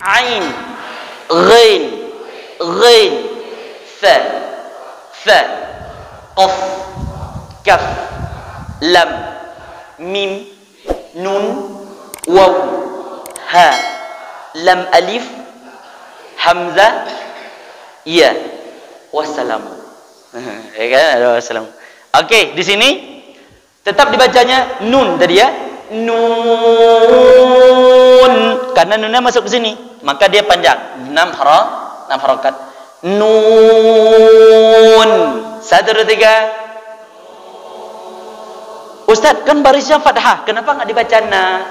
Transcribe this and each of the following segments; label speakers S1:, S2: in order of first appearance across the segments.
S1: ain, ghain, ghain, fa, fa, qaf, kaf, lam, mim, nun, waw, ha, lam alif, hamzah, ya, wassalam. Ya kan, ada wassalam. Okey, di sini tetap dibacanya nun tadi ya. Nun, karena nunnya masuk ke sini, maka dia panjang. 6 harakat. Nun. 1 2 3. Ustaz, kan barisnya fathah, kenapa enggak dibaca na?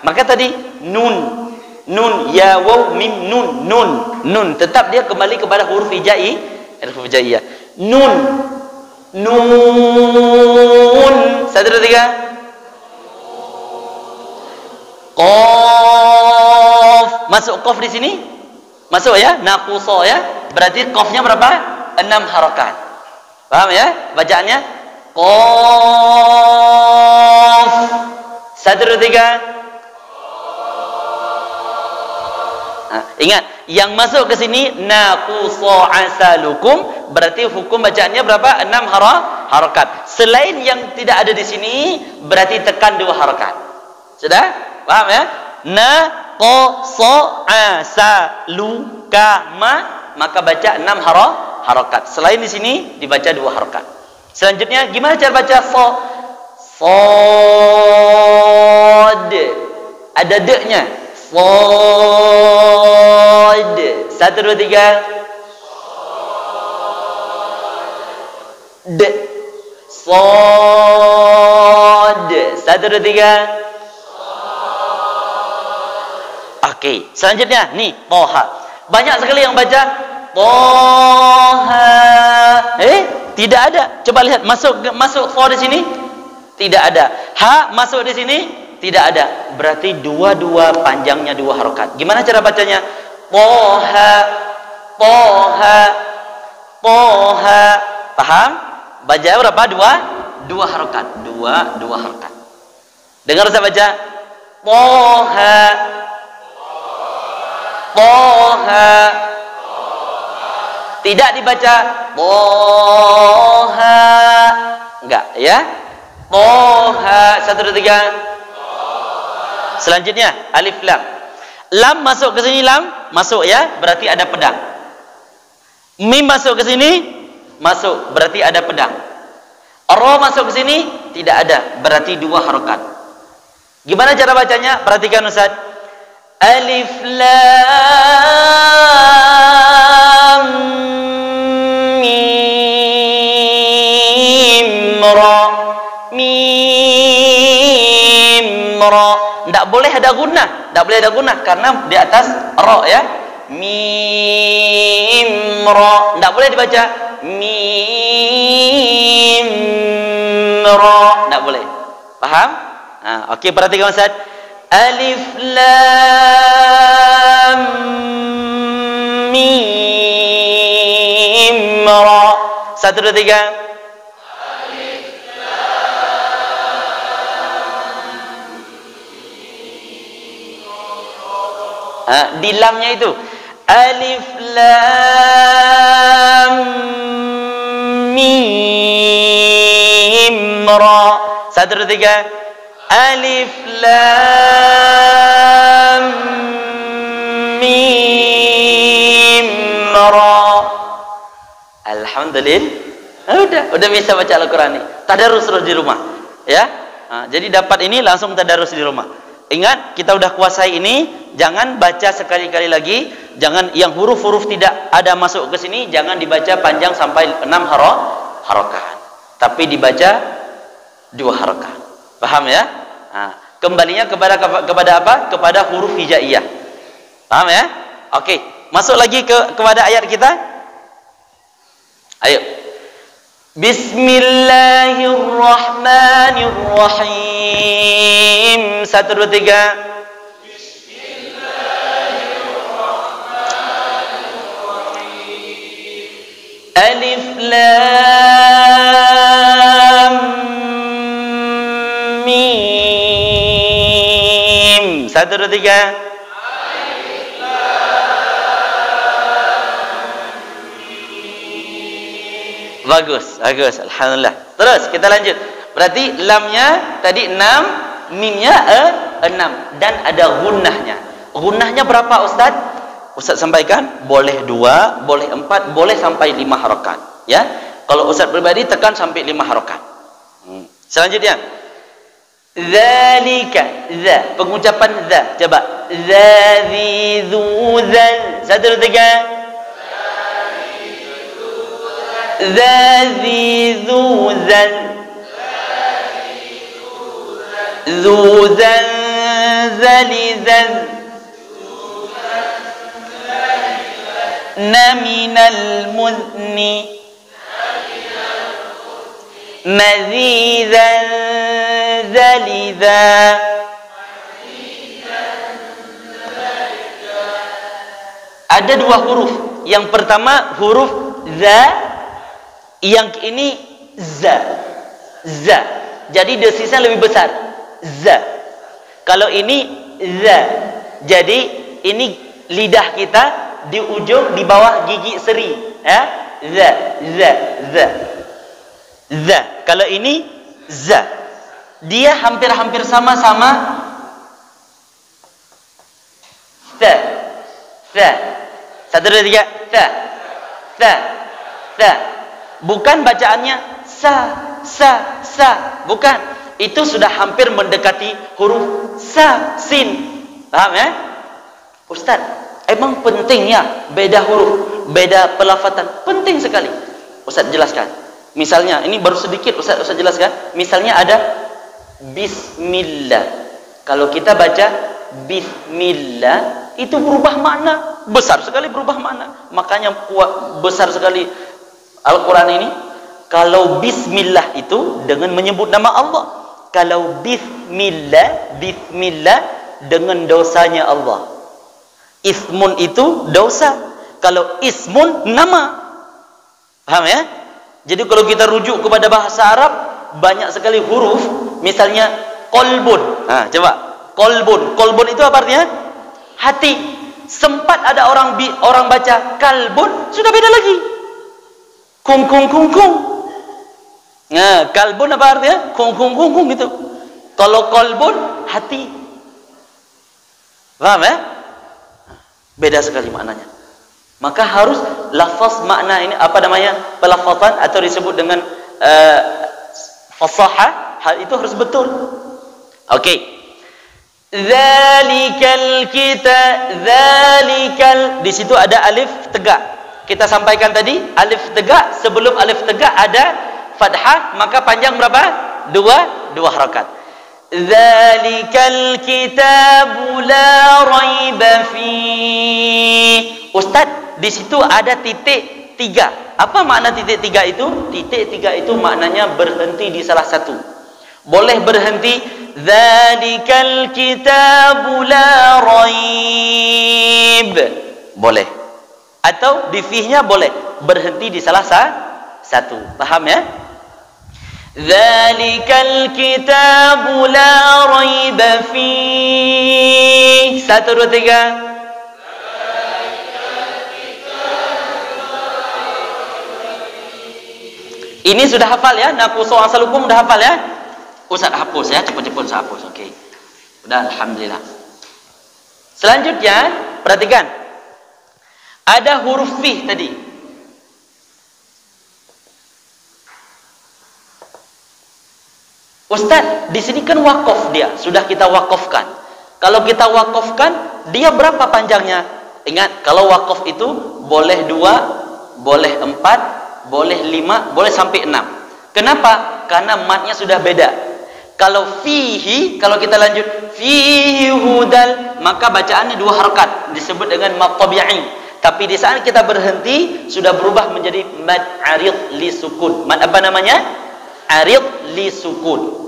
S1: Maka tadi nun, nun, ya, waw, mim, nun, tetap dia kembali kepada huruf hijaiyah. Nun, nun. 1 2 3. Qaf, masuk qaf di sini, masuk ya, naqusa ya, berarti qafnya berapa? 6 harakat. Paham ya bacaannya? Qaf. 1 2 3. Ingat, yang masuk ke sini naqusa asalukum, berarti hukum bacaannya berapa? 6 harakat. Selain yang tidak ada di sini, berarti tekan 2 harakat. Sudah? Paham ya? Naqasa asaluka maka baca 6 harakat. Selain di sini dibaca 2 harakat. Selanjutnya gimana cara baca sad? Ada de-nya. Sad. 1 2 3. D. Sad. 1 2 3. Oke, selanjutnya nih Toha. Banyak sekali yang baca Toha. Tidak ada. Coba lihat masuk for di sini tidak ada. Ha masuk di sini tidak ada. Berarti dua panjangnya 2 harakat. Gimana cara bacanya? Toha, Toha, Toha. Paham? Baca berapa? 2 harakat. 2 harakat. Dengar saya baca Toha, Toha. Tidak dibaca Toha. Enggak ya. Toha. 1 2 3. Selanjutnya alif lam. Lam masuk ke sini, lam masuk ya, berarti ada pedang. Mim masuk ke sini, masuk, berarti ada pedang. Ra masuk ke sini, tidak ada, berarti 2 harakat. Gimana cara bacanya? Perhatikan Ustaz. Alif lam mim ra, mim ra. Tidak boleh ada gunnah, karena di atas ra ya. Mim ra, tidak boleh dibaca mim ra, tidak boleh. Paham? Okey, perhatikan Ustaz. Alif lam mim ra. 1 2 3. Alif lam. Di lamnya itu alif lam mim ra. 1 2 3. Alif lam mim ra. Alhamdulillah. Udah bisa baca Al-Qur'an nih. Tadarus terus di rumah, ya. Jadi dapat ini langsung tadarus di rumah. Ingat, kita udah kuasai ini, jangan baca sekali-kali lagi, jangan yang huruf-huruf tidak ada masuk ke sini, jangan dibaca panjang sampai 6 harakat. Tapi dibaca 2 harakat. Paham ya? Kembalinya kepada apa? Kepada huruf hijaiyah. Paham ya? Oke, masuk lagi kepada ayat kita. Ayo. Bismillahirrahmanirrahim. 1 2 3. Bismillahirrahmanirrahim. Alif lam mim. 1 2 3. Alif Bagus, bagus. Alhamdulillah. Terus kita lanjut. Berarti lamnya tadi 6, mimnya 6 dan ada gunnahnya. Gunnahnya berapa Ustaz? Ustaz sampaikan, boleh 2, boleh 4, boleh sampai 5 harakat, ya. Kalau Ustaz pribadi tekan sampai 5 harakat. Selanjutnya, zalika, za, pengucapan za, coba. Zazizuzan. 1, 2, 3. Zazizuzan. Zuzan zalizan. Naminal muzni. Mazizan zaliza. Ada 2 huruf. Yang pertama huruf za, yang ini za. Za. Jadi desisnya lebih besar. Za. Kalau ini za. Jadi ini lidah kita di ujung di bawah gigi seri, ya. Za, za, za. Za. Kalau ini za. Dia hampir-hampir sama-sama ta. Ta. 1, 2, 3. Ta. Ta. Ta. Bukan bacaannya sa, sa, sa. Bukan. Itu sudah hampir mendekati huruf sa, sin. Paham ya? Ustaz, emang penting ya beda huruf, beda pelafatan? Penting sekali. Ustaz jelaskan. Misalnya, ini baru sedikit Ustaz jelaskan. Misalnya ada bismillah. Kalau kita baca bismillah, itu berubah makna. Besar sekali berubah makna. Makanya besar sekali Al-Quran ini. Kalau bismillah itu dengan menyebut nama Allah. Kalau bismillah, bismillah dengan dosanya Allah. Ismun itu dosa. Kalau ismun nama. Paham ya? Jadi kalau kita rujuk kepada bahasa Arab, banyak sekali huruf. Misalnya kolbun. Nah, coba. Kolbun. Kolbun itu apa artinya? Hati. Sempat ada orang baca kalbun, sudah beda lagi. Kung kung kung kung. Nah, kalbun apa artinya? Kung kung kung kung gitu. Kalau kolbun, hati. Paham ya? Beda sekali maknanya. Maka harus lafaz makna ini apa namanya? Pelafazan atau disebut dengan fasahah, hal itu harus betul. Okey. Zalikal zalikal, di situ ada alif tegak. Kita sampaikan tadi, alif tegak, sebelum alif tegak ada fathah, maka panjang berapa? 2 harakat. Zalikal kitabu la raiba fi. Ustaz, di situ ada titik 3. Apa makna titik 3 itu? Titik 3 itu maknanya berhenti di salah satu. Boleh berhenti zalikal kitabu la raib. Boleh. Atau di fi'nya boleh berhenti di salah satu. Paham ya? Zalikal kitabu la raiba fi. 1, 2, 3. Ini sudah hafal ya? Naqusu asalukum sudah hafal ya? Ustaz hapus ya, cepat-cepat saya hapus. Okey. Sudah, alhamdulillah. Selanjutnya, perhatikan. Ada huruf fi tadi. Ustaz, di sini kan wakaf dia, sudah kita wakafkan. Kalau kita wakafkan, dia berapa panjangnya? Ingat, kalau wakaf itu boleh 2, boleh 4, boleh 5, boleh sampai 6. Kenapa? Karena matnya sudah beda. Kalau fihi, kalau kita lanjut fihi hudal, maka bacaannya 2 harakat, disebut dengan mad tabi'i. Tapi di saat kita berhenti sudah berubah menjadi mad arid li sukun. Mad apa namanya? Arid li sukun.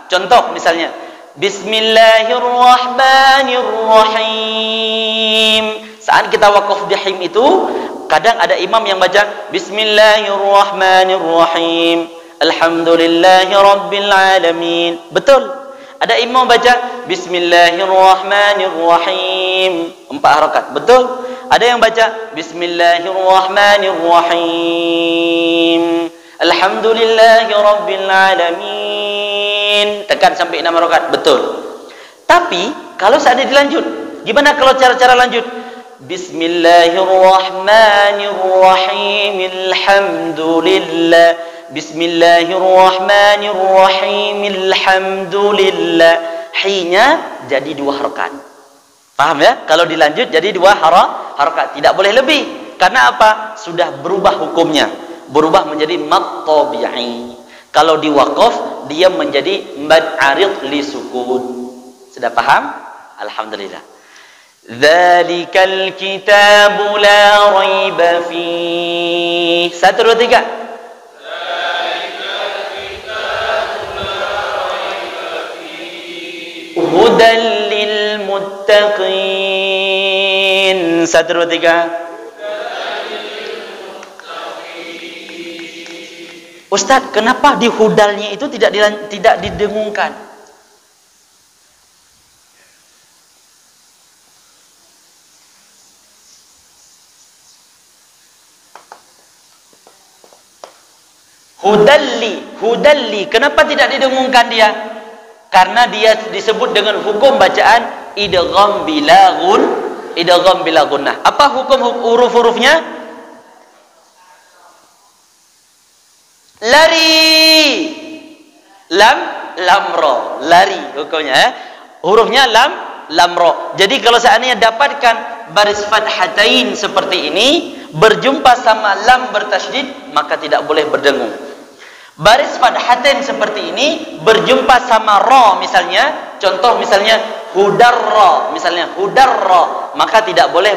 S1: Contoh misalnya Bismillahirrahmanirrahim. Saat kita wakaf di him itu, kadang ada imam yang baca Bismillahirrahmanirrahim. Alhamdulillahi Rabbil Alamin. Betul. Ada imam baca Bismillahirrahmanirrahim. 4 harakat. Betul. Ada yang baca Bismillahirrahmanirrahim. Alhamdulillahi Rabbil Alamin. Tekan sampai 6 rakaat. Betul. Tapi kalau seandainya dilanjut, gimana kalau cara-cara lanjut? Bismillahirrahmanirrahim. Alhamdulillah. Bismillahirrahmanirrahim. Alhamdulillah. Hi-nya jadi 2 rakaat. Paham ya? Kalau dilanjut jadi 2 harakat. Tidak boleh lebih. Karena apa? Sudah berubah hukumnya. Berubah menjadi mad tabi'i. Kalau diwaqaf, dia menjadi mad arid li sukun. Sudah paham? Alhamdulillah. Dzalikal kitabu la raiba fihi. 1, 2, 3. Dzalikal kitabu la raiba fihi. Hudan lil muttaqin. 1, 2, 3. Ustaz, kenapa di hudalnya itu tidak didengungkan? Hudalli, kenapa tidak didengungkan dia? Karena dia disebut dengan hukum bacaan idgham bila gunnah. Apa hukum huruf-hurufnya? Lari. Lam ro, lari hukumnya. Hurufnya lam ro. Jadi kalau seandainya dapatkan baris fathatain seperti ini berjumpa sama lam bertasydid, maka tidak boleh berdengung. Baris fathatain seperti ini berjumpa sama ra misalnya, contoh misalnya hudarra, maka tidak boleh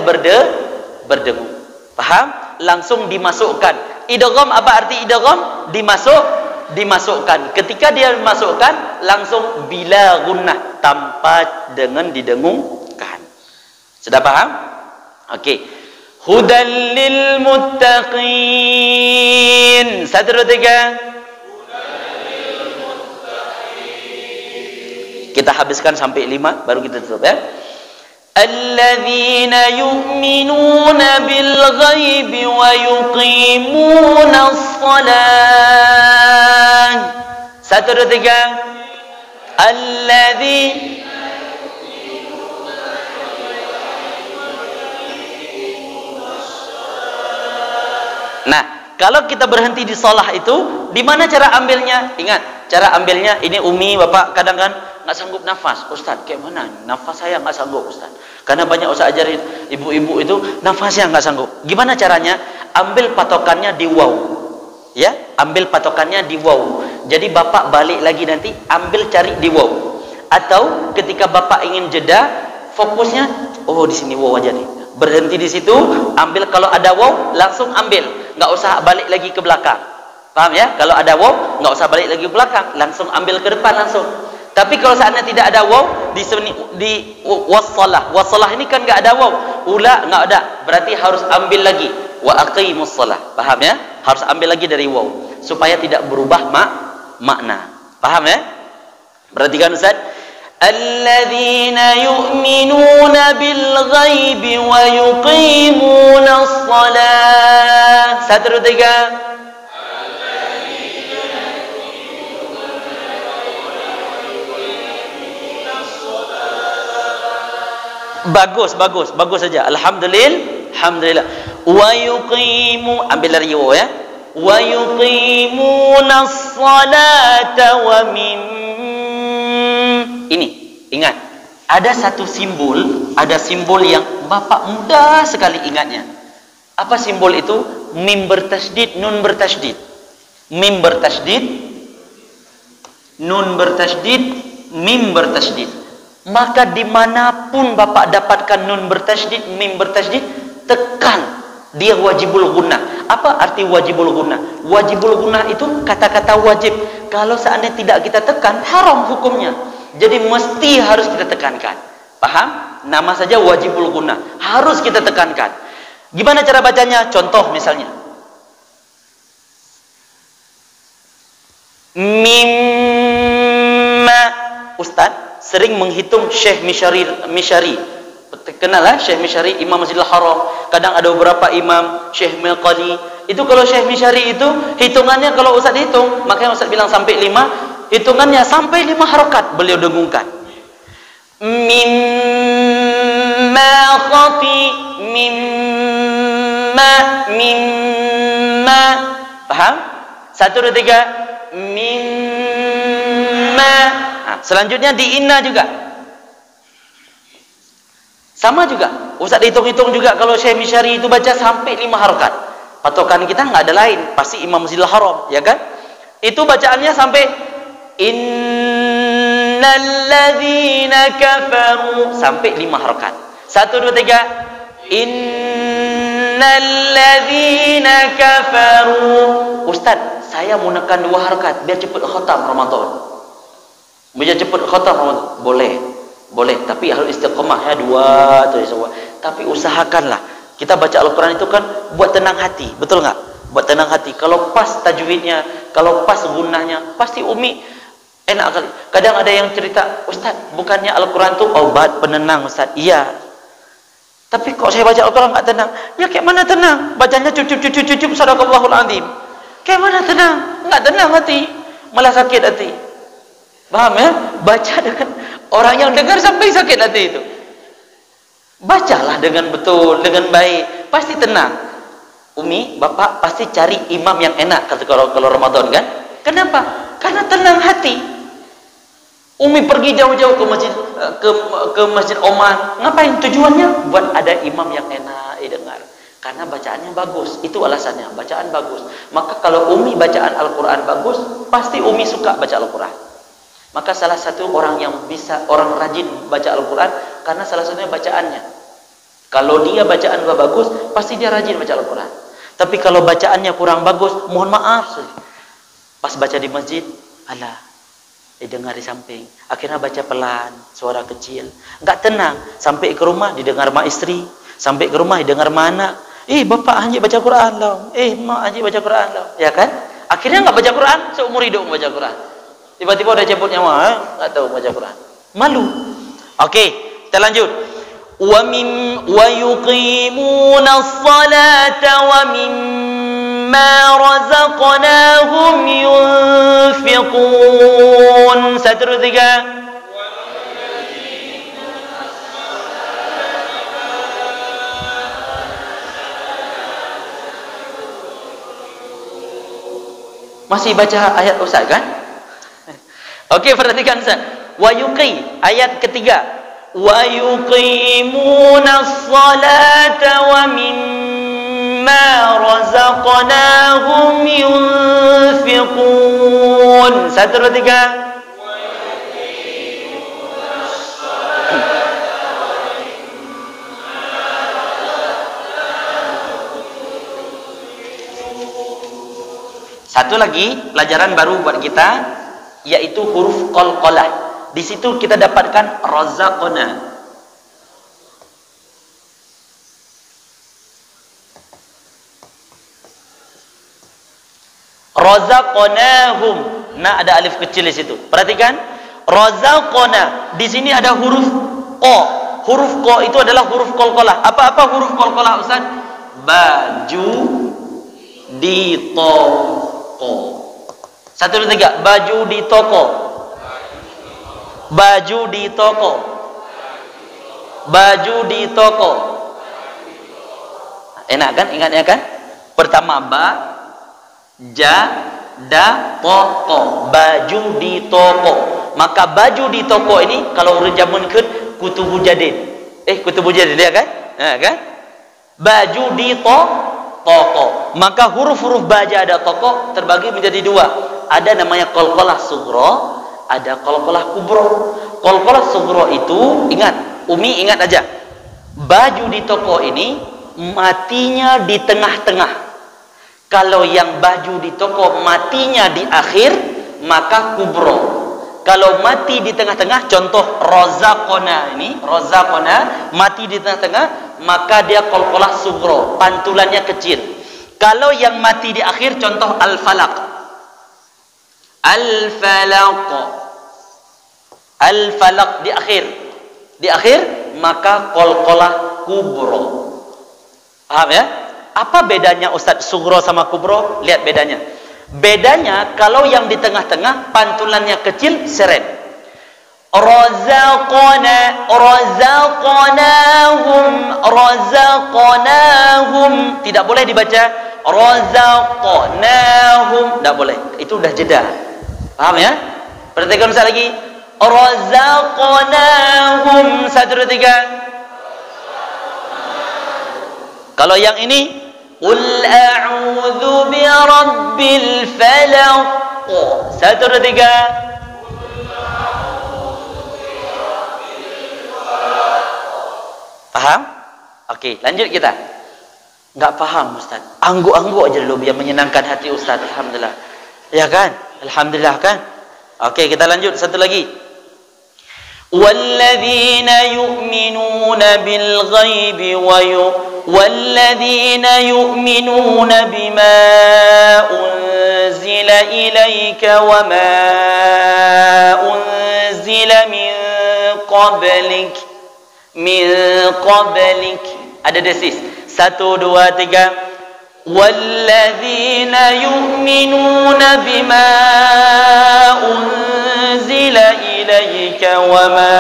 S1: berdengung. Paham? Langsung dimasukkan. Idgham, apa arti idgham? Dimasukkan. Ketika dia dimasukkan, langsung bila gunnah, tanpa dengan didengungkan. Sudah paham? Oke. Hudal lil muttaqin. 1, 2, 3. Kita habiskan sampai 5 baru kita tutup ya. Alladzina yu'minuna bil ghaibi wa yuqimuna as-salah. 1, 2, 3. Alladzina. Nah, kalau kita berhenti di shalah itu, di mana cara ambilnya? Ingat, cara ambilnya ini Umi, Bapak kadang kan nggak sanggup nafas. Ustaz, kayak mana? Nafas saya nggak sanggup, Ustaz. Karena banyak Ustaz ajarin ibu-ibu itu nafasnya nggak sanggup. Gimana caranya? Ambil patokannya di waw. Ya, ambil patokannya di waw. Jadi Bapak balik lagi nanti ambil cari di waw. Atau ketika Bapak ingin jeda, fokusnya oh di sini waw aja nih. Berhenti di situ, ambil kalau ada waw langsung ambil. Nggak usah balik lagi ke belakang. Paham ya? Kalau ada waw nggak usah balik lagi ke belakang, langsung ambil ke depan langsung. Tapi kalau seandainya tidak ada waw di wassalah ini kan nggak ada waw, ula nggak ada, berarti harus ambil lagi wa aqimus shalah. Paham ya? Harus ambil lagi dari waw supaya tidak berubah makna. Paham ya? Perhatikan Ustaz. Alladzina yu'minuna bil ghaibi wa yuqimuna as-salah. 1, 2, 3. Bagus saja. Alhamdulillah. Wa yuqimu, ambil dari waw ya. Wa yuqimuna as-salata wa mim. Ini, ingat. Ada satu simbol, yang Bapak mudah sekali ingatnya. Apa simbol itu? Mim bertasydid, nun bertasydid. Mim bertasydid, nun bertasydid, mim bertasydid. Maka dimanapun Bapak dapatkan nun bertasydid, mim bertasydid, tekan, dia wajibul gunnah. Apa arti wajibul gunnah? Wajibul gunnah itu kata-kata wajib. Kalau seandainya tidak kita tekan, haram hukumnya. Jadi mesti harus kita tekankan. Paham? Nama saja wajibul gunnah, harus kita tekankan. Gimana cara bacanya? Contoh misalnya mimma. Ustaz sering menghitung Syekh Misyari. kenal lah Syekh Mishari, Imam Masjidil Haram. Kadang ada beberapa imam, Syekh Milqadi. Itu kalau Syekh Mishari itu hitungannya, kalau Ustaz hitung, makanya Ustaz bilang sampai 5, hitungannya sampai 5 harakat beliau dengungkan. Mimma khati, mimma. Paham? 1, 2, 3. Mimma. Selanjutnya di inna juga. Sama juga. Ustaz hitung-hitung juga kalau Syekh Mishari itu baca sampai 5 harakat. Patokan kita nggak ada lain, pasti Imam Masjidil Haram, ya kan? Itu bacaannya sampai innal ladzina kafaru sampai 5 harakat. 1, 2, 3. Innal ladzina kafaru. Ustaz, saya mau nekan 2 harakat biar cepat khatam Ramadan. Biar cepat khatam Ramadan. Boleh, tapi harus istiqomah ya, 2 atau semua. Tapi usahakanlah. Kita baca Al-Quran itu kan buat tenang hati, betul nggak? Buat tenang hati. Kalau pas tajwidnya, kalau pas gunnahnya, pasti Umi enak kali. Kadang ada yang cerita, Ustaz, bukannya Al-Quran itu obat penenang, Ustaz? Iya. Tapi kok saya baca Al-Quran nggak tenang? Ya kayak mana tenang? Bacanya cucup, sadaqallahul azim. Kayak mana tenang? Nggak tenang hati, malah sakit hati. Paham ya? Baca dengan orang yang dengar sampai sakit hati itu. Bacalah dengan betul, dengan baik, pasti tenang. Umi, Bapak pasti cari imam yang enak kalau Ramadan kan? Kenapa? Karena tenang hati. Umi pergi jauh-jauh ke masjid Oman. Ngapain? Tujuannya buat ada imam yang enak didengar. Karena bacaannya bagus. Itu alasannya, bacaan bagus. Maka kalau Umi bacaan Al-Quran bagus, pasti Umi suka baca Al-Quran. Maka salah satu orang yang bisa, orang rajin baca Al-Quran karena salah satunya bacaannya. Kalau dia bacaan bagus, pasti dia rajin baca Al-Quran. Tapi kalau bacaannya kurang bagus, mohon maaf. Pas baca di masjid, alah, didengar di samping. Akhirnya baca pelan, suara kecil. Enggak tenang. Sampai ke rumah didengar mak istri. Sampai ke rumah didengar mak anak. Bapak Haji baca Quran loh. Mak Haji baca Quran loh. Ya kan? Akhirnya enggak baca Quran, seumur hidup baca Quran. Tiba-tiba udah cabut nyawa, enggak tahu baca Quran. Malu. Oke, kita lanjut. Wa yuqimuna as-salata wa mimma razaqnahum yunfiqun. 1, 2, 3. Masih baca ayat Ustaz kan? Okey, perhatikan Ustaz. Wa yuqi, ayat ketiga. Wa yuqimunas salata wa mimma razaqnahum yunfiqun. 1, 2, 3. Satu lagi pelajaran baru buat kita, yaitu huruf qalqalah. Di situ kita dapatkan razaqna. Razaqnahum. Nah, ada alif kecil di situ. Perhatikan, razaqna. Di sini ada huruf qa. Huruf qa itu adalah huruf qalqalah. Apa-apa huruf qalqalah, Ustaz? Baju di toko. 1, 2, 3. Baju di toko. Baju di toko. Baju di toko. Enak kan? Ingatnya kan? Pertama ba, ja, da, toko. Baju di toko. Maka baju di toko ini kalau urut jamun ke kutubu jadid. Kutubu jadid ya kan? Kan? Baju di toko. Maka huruf-huruf baja ada toko terbagi menjadi 2. Ada namanya qalqalah sughra, ada qalqalah kubra. Qalqalah sughra itu, ingat, Umi ingat aja. Baju di toko ini matinya di tengah-tengah. Kalau yang baju di toko matinya di akhir, maka kubra. Kalau mati di tengah-tengah, contoh razaqna ini, razaqna mati di tengah-tengah, maka dia qalqalah sughra, pantulannya kecil. Kalau yang mati di akhir, contoh al-falaq. Al-falaq. Al-falaq di akhir. Di akhir maka qalqalah kubro. Paham ya? Apa bedanya Ustaz sugro sama kubro? Lihat bedanya. Bedanya kalau yang di tengah-tengah pantulannya kecil seret. Razaqnahum tidak boleh dibaca razaqnahum, tidak boleh, itu udah jeda. Paham ya? Perhatikan sekali lagi. Razaqnahum 1 2 3. Kalau yang ini qul a'udzu birabbil falaq 1 2 3. Paham? Oke, lanjut kita. Enggak paham Ustaz. Angguk-angguk aja dulu biar menyenangkan hati Ustaz. Alhamdulillah. Ya kan? Alhamdulillah kan? Oke, kita lanjut satu lagi. Walladzina yu'minuna bil ghaibi walladzina yu'minuna bima unzila ilaika wa ma unzila min qablik ada desis 1 2 3. Walladzina yu'minuna bima unzila ilaika wa ma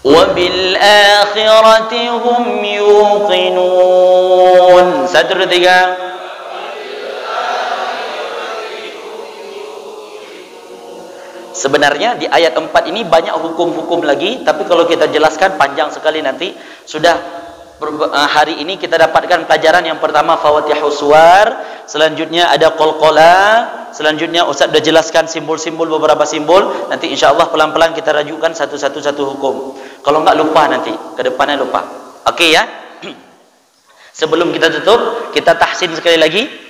S1: wa bil akhirati hum yuqinun 1 2 3. Sebenarnya di ayat 4 ini banyak hukum-hukum lagi, tapi kalau kita jelaskan panjang sekali nanti. Sudah hari ini kita dapatkan pelajaran yang pertama Fawatihus Suwar, selanjutnya ada qalqalah, selanjutnya Ustaz sudah jelaskan simbol-simbol, beberapa simbol. Nanti insyaallah pelan-pelan kita rajukkan satu hukum. Kalau enggak lupa nanti, ke depannya lupa. Oke ya? Sebelum kita tutup, kita tahsin sekali lagi.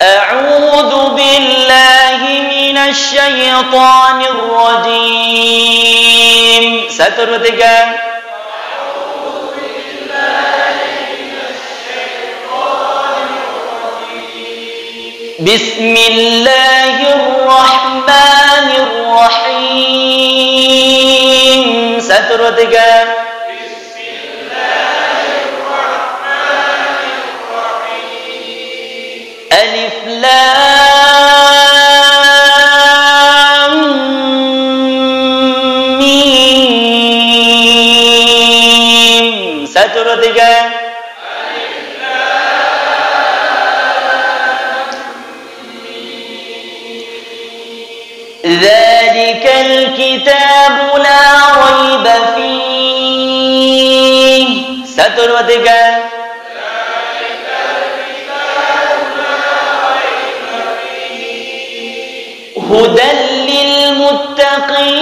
S1: A'udzu billahi minasy syaithanir rajim. 1 2 3. Bismillahirrahmanirrahim. 1 2 3. Alif Lam Mim 1 2 3. Alif Lam Mim. Dzalikal kitabu la raiba fihi 1 2 3. Hudan lil muttaqin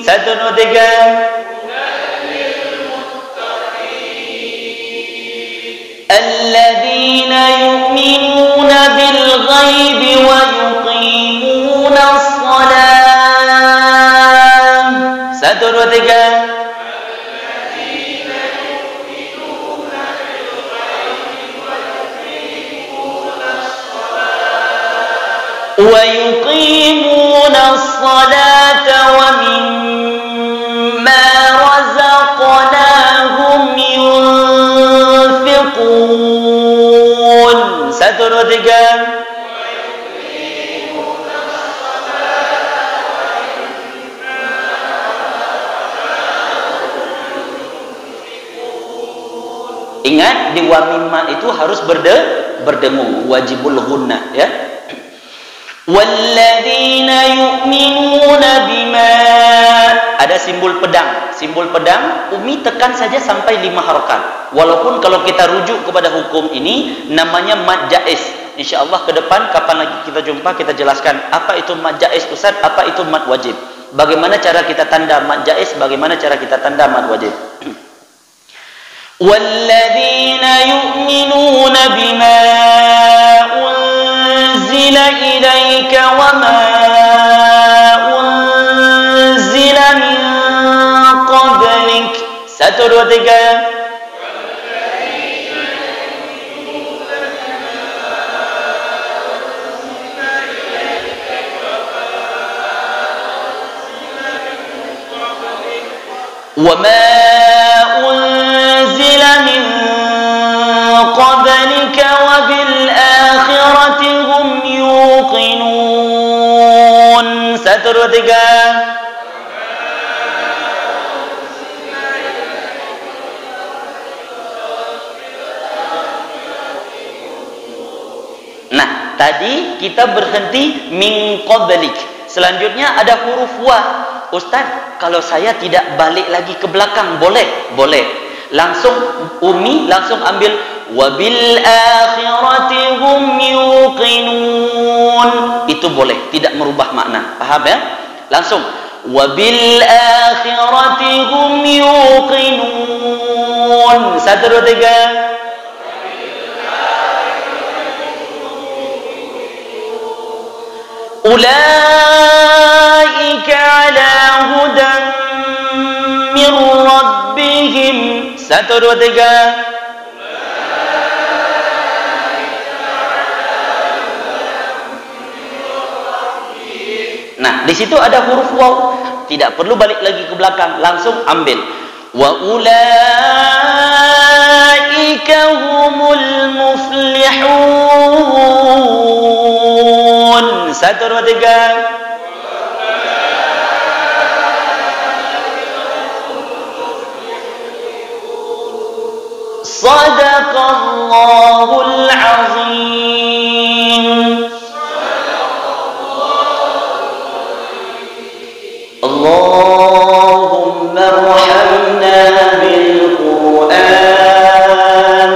S1: 1 2 3. Alladzina yu'minuna bil ghaibi wa yuqimuna as-salah 1 2 3. وَيُقِيمُونَ الصَّلَاةَ وَمِمَّا رَزَقْنَاهُمْ يُنْفِقُونَ 1 2 3. Ingat di wa mimma itu harus berdengung, wajibul gunnah ya. Walladzina yu'minuna bima, ada simbol pedang. Simbol pedang umi tekan saja sampai 5 harokat. Walaupun kalau kita rujuk kepada hukum ini namanya mad jaiz. Insyaallah ke depan kapan lagi kita jumpa kita jelaskan apa itu mad jaiz Ustaz, apa itu mad wajib. Bagaimana cara kita tanda mad jaiz, bagaimana cara kita tanda mad wajib. Walladzina yu'minuna bima unzila ilaika wa ma unzila min qablik 1 2 3. wa ma unzila min qablika wa bil akhirati hum yuqinun. 1, 2, 3. Nah, tadi kita berhenti min qablik. Selanjutnya ada huruf wa. Ustaz, kalau saya tidak balik lagi ke belakang, boleh? Boleh. Langsung Umi langsung ambil wabil akhirati hum yuqinun. Itu boleh, tidak merubah makna. Paham ya? Langsung wabil akhirati hum yuqinun. 1, 2, 3. Ulaika ala hudan min rabbihim. 1, 2, 3. Nah, di situ ada huruf waw. Tidak perlu balik lagi ke belakang, langsung ambil. Wa ulaika humul muflihun. 1, 2, 3. Sadaqallahul azim. Allahumma arhamna bil Qur'an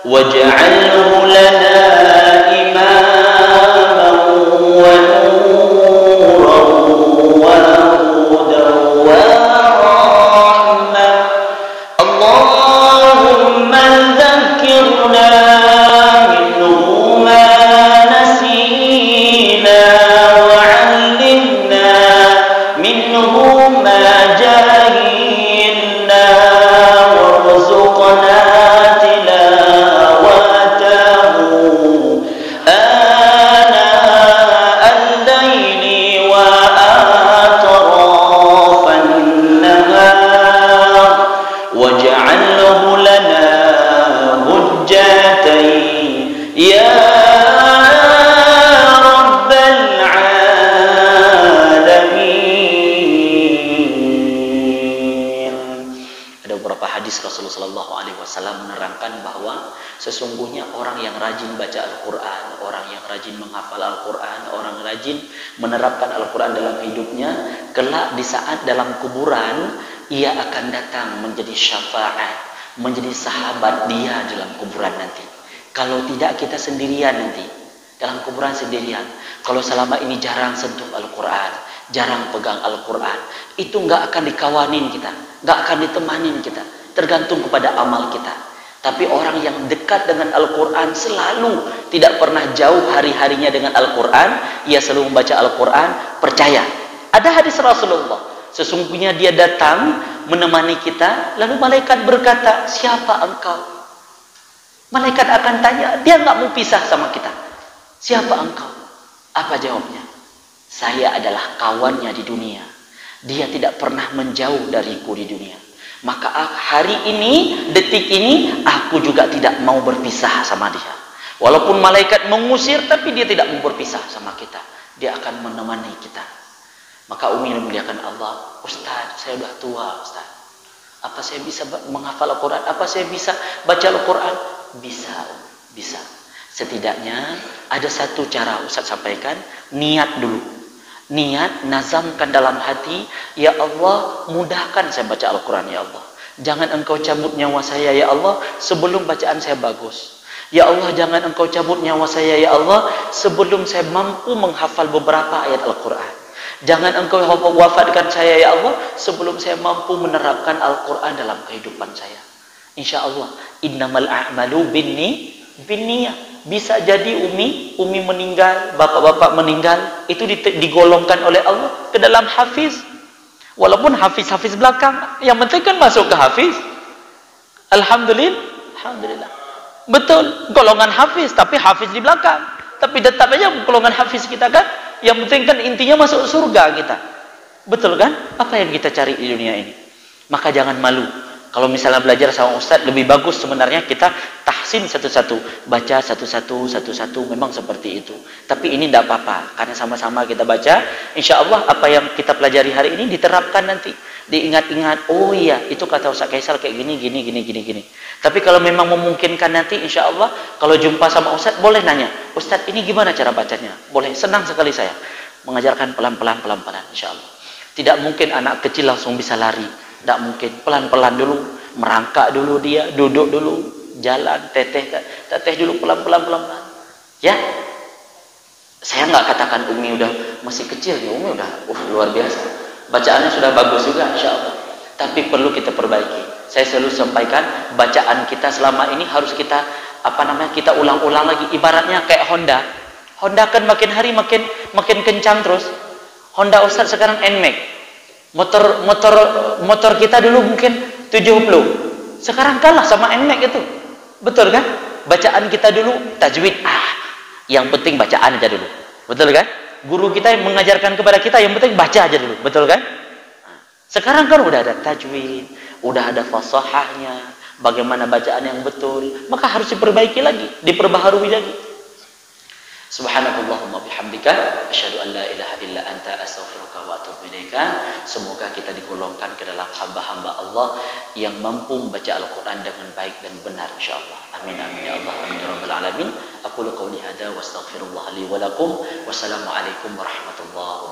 S1: waj'alhu lana imaman wa nuran wa hudan wa rahmah. Allahumma dhakkirna minhu ma nasina wa 'allimna minhu ma jahilna warzuqna tilawatahu ana al-layli wa atrafan nahar waj'alhu lana hujjatan ya Rasulullah Shallallahu Alaihi Wasallam menerangkan bahwa sesungguhnya orang yang rajin baca Al-Quran, orang yang rajin menghafal Al-Quran, orang rajin menerapkan Al-Quran dalam hidupnya, kelak di saat dalam kuburan ia akan datang menjadi syafaat, menjadi sahabat dia dalam kuburan nanti. Kalau tidak, kita sendirian nanti dalam kuburan sendirian. Kalau selama ini jarang sentuh Al-Quran, jarang pegang Al-Quran, itu nggak akan dikawanin kita, nggak akan ditemanin kita. Tergantung kepada amal kita. Tapi orang yang dekat dengan Al-Quran selalu tidak pernah jauh hari-harinya dengan Al-Quran, ia selalu membaca Al-Quran, percaya. Ada hadis Rasulullah, sesungguhnya dia datang menemani kita, lalu malaikat berkata, siapa engkau? Malaikat akan tanya, dia nggak mau pisah sama kita. Siapa engkau? Apa jawabnya? Saya adalah kawannya di dunia. Dia tidak pernah menjauh dariku di dunia. Maka hari ini, detik ini, aku juga tidak mau berpisah sama dia. Walaupun malaikat mengusir, tapi dia tidak mau berpisah sama kita. Dia akan menemani kita. Maka Umi memuliakan Allah, Ustaz, saya sudah tua, Ustaz. Apa saya bisa menghafal Al-Quran? Apa saya bisa baca Al-Quran? Bisa, bisa. Setidaknya ada satu cara Ustaz sampaikan, niat dulu. Niat, nazamkan dalam hati, ya Allah, mudahkan saya baca Al-Quran, ya Allah. Jangan engkau cabut nyawa saya, ya Allah, sebelum bacaan saya bagus. Ya Allah, jangan engkau cabut nyawa saya, ya Allah, sebelum saya mampu menghafal beberapa ayat Al-Quran. Jangan engkau wafatkan saya, ya Allah, sebelum saya mampu menerapkan Al-Quran dalam kehidupan saya. Insya Allah, innamal a'malu binniyah. Bisa jadi Umi meninggal, bapak-bapak meninggal, itu digolongkan oleh Allah ke dalam hafiz. Walaupun hafiz belakang, yang penting kan masuk ke hafiz. Alhamdulillah. Betul, golongan hafiz, tapi hafiz di belakang. Tapi tetap aja golongan hafiz kita kan. Yang penting kan intinya masuk surga kita. Betul kan? Apa yang kita cari di dunia ini? Maka jangan malu. Kalau misalnya belajar sama Ustadz, lebih bagus sebenarnya kita tahsin satu-satu, baca satu-satu, memang seperti itu. Tapi ini tidak apa-apa, karena sama-sama kita baca, insya Allah apa yang kita pelajari hari ini diterapkan nanti, diingat-ingat. Oh iya, itu kata Ustadz Kaisal kayak gini. Tapi kalau memang memungkinkan nanti, insya Allah kalau jumpa sama Ustadz boleh nanya, Ustadz ini gimana cara bacanya? Boleh, senang sekali saya mengajarkan pelan-pelan, insya Allah. Tidak mungkin anak kecil langsung bisa lari. Tidak mungkin, pelan-pelan dulu, merangkak dulu dia, duduk dulu, jalan, teteh dulu pelan-pelan. Ya, saya nggak katakan Umi udah masih kecil, ya Umi udah luar biasa. Bacaannya sudah bagus juga, insya Allah. Tapi perlu kita perbaiki. Saya selalu sampaikan, bacaan kita selama ini harus kita kita ulang-ulang lagi. Ibaratnya kayak Honda. Honda kan makin hari makin kencang terus. Honda Ustadz sekarang NMAX. Motor kita dulu mungkin 70, sekarang kalah sama NMAX itu, betul kan? Bacaan kita dulu tajwid, yang penting bacaan aja dulu, betul kan? Guru kita yang mengajarkan kepada kita, yang penting baca aja dulu, betul kan? Sekarang kan udah ada tajwid, udah ada fasahahnya, bagaimana bacaan yang betul, maka harus diperbaiki lagi, diperbaharui lagi. Subhanakallahumma bihamdika asyhadu an la ilaha illa anta astaghfiruka wa atubu ilaika. Semoga kita digolongkan ke dalam hamba-hamba Allah yang mampu membaca Al-Qur'an dengan baik dan benar insyaallah. Amin amin ya Allah amin ya rabbal alamin. Aqulu qouli hadza wa astaghfirullah li wa lakum. Wassalamu alaikum warahmatullahi wabarakatuh.